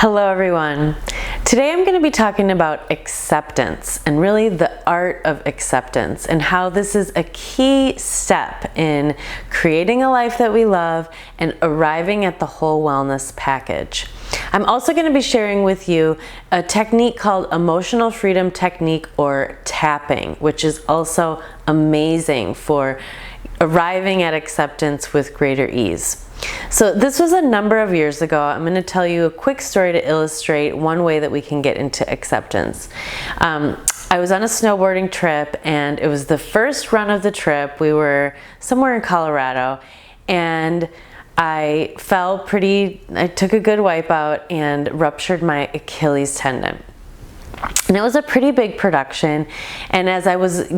Hello everyone. Today I'm going to be talking about acceptance and really the art of acceptance and how this is a key step in creating a life that we love and arriving at the whole wellness package. I'm also going to be sharing with you a technique called emotional freedom technique or tapping, which is also amazing for arriving at acceptance with greater ease. So this was a number of years ago. I'm going to tell you a quick story to illustrate one way that we can get into acceptance. I was on a snowboarding trip and it was the first run of the trip. We were somewhere in Colorado and I took a good wipe out and ruptured my Achilles tendon. And it was a pretty big production, and as I was,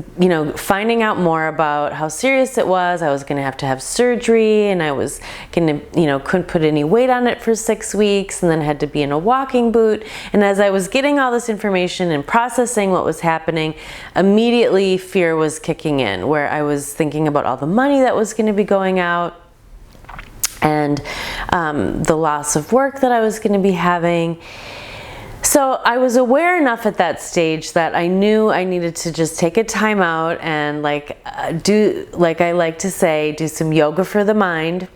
finding out more about how serious it was, I was going to have surgery, and I was going to, couldn't put any weight on it for 6 weeks, and then had to be in a walking boot. And as I was getting all this information and processing what was happening, immediately fear was kicking in, where I was thinking about all the money that was going to be going out, and the loss of work that I was going to be having. So I was aware enough at that stage that I knew I needed to just take a time out and do some yoga for the mind.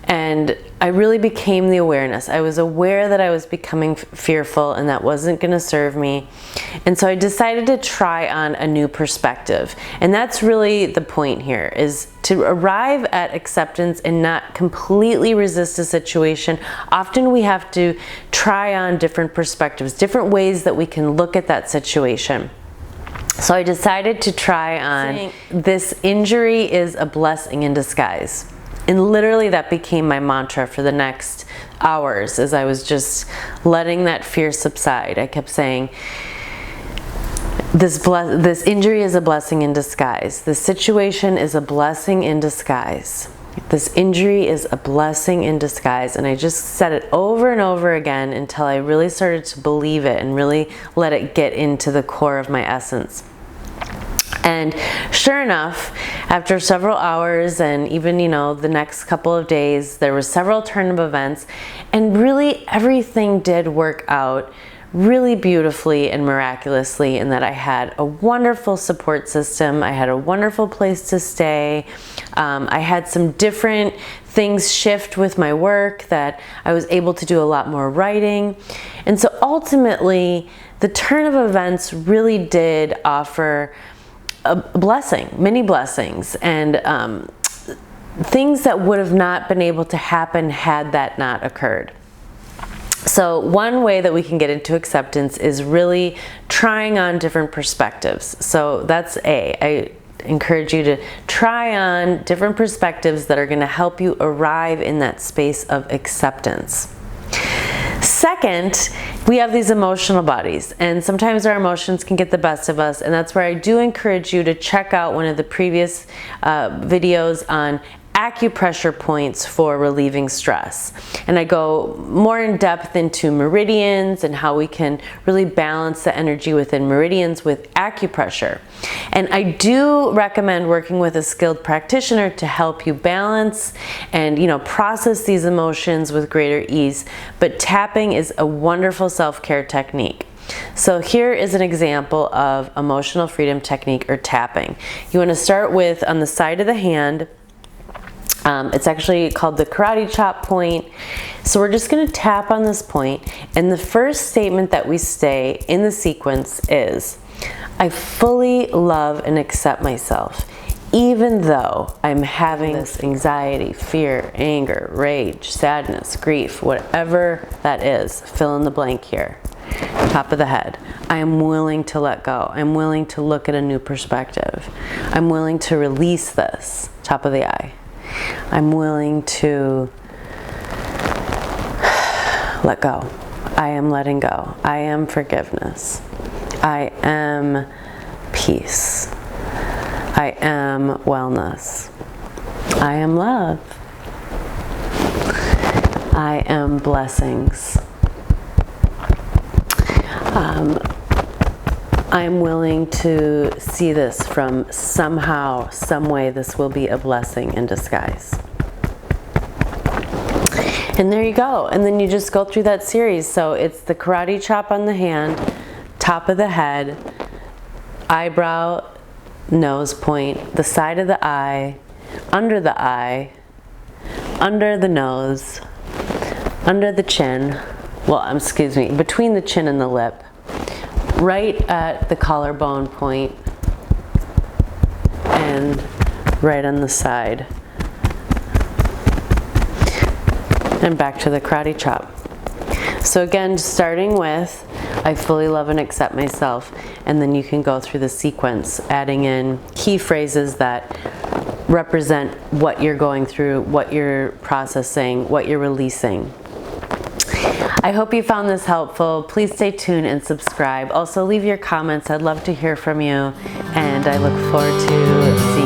And I really became the awareness. I was aware that I was becoming fearful and that wasn't going to serve me. And so I decided to try on a new perspective. And that's really the point here, is to arrive at acceptance and not completely resist a situation. Often we have to try on different perspectives, different ways that we can look at that situation. So I decided to try on this injury is a blessing in disguise. And literally that became my mantra for the next hours as I was just letting that fear subside. I kept saying, this injury is a blessing in disguise. This situation is a blessing in disguise. This injury is a blessing in disguise. And I just said it over and over again until I really started to believe it and really let it get into the core of my essence. And sure enough, after several hours and even, the next couple of days, there were several turn of events, and really everything did work out really beautifully and miraculously in that I had a wonderful support system. I had a wonderful place to stay. I had some different things shift with my work that I was able to do a lot more writing. And so ultimately, the turn of events really did offer a blessing, many blessings, and things that would have not been able to happen had that not occurred. So one way that we can get into acceptance is really trying on different perspectives. So that's I encourage you to try on different perspectives that are going to help you arrive in that space of acceptance. Second, we have these emotional bodies, and sometimes our emotions can get the best of us, and that's where I do encourage you to check out one of the previous videos on acupressure points for relieving stress. And I go more in depth into meridians and how we can really balance the energy within meridians with acupressure. And I do recommend working with a skilled practitioner to help you balance and process these emotions with greater ease. But tapping is a wonderful self-care technique. So here is an example of emotional freedom technique or tapping. You want to start with on the side of the hand. It's actually called the karate chop point. So we're just going to tap on this point, and the first statement that we say in the sequence is, I fully love and accept myself, even though I'm having this anxiety, fear, anger, rage, sadness, grief, whatever that is, fill in the blank here. Top of the head. I am willing to let go. I'm willing to look at a new perspective. I'm willing to release this. Top of the eye. I'm willing to let go. I am letting go. I am forgiveness. I am peace. I am wellness. I am love. I am blessings. I'm willing to see this from somehow, some way, this will be a blessing in disguise. And there you go. And then you just go through that series. So it's the karate chop on the hand, top of the head, eyebrow, nose point, the side of the eye, under the nose, under the chin, well, excuse me, between the chin and the lip, right at the collarbone point, and right on the side. And back to the karate chop. So again, starting with, I fully love and accept myself, and then you can go through the sequence, adding in key phrases that represent what you're going through, what you're processing, what you're releasing. I hope you found this helpful. Please stay tuned and subscribe. Also, leave your comments. I'd love to hear from you, and I look forward to seeing you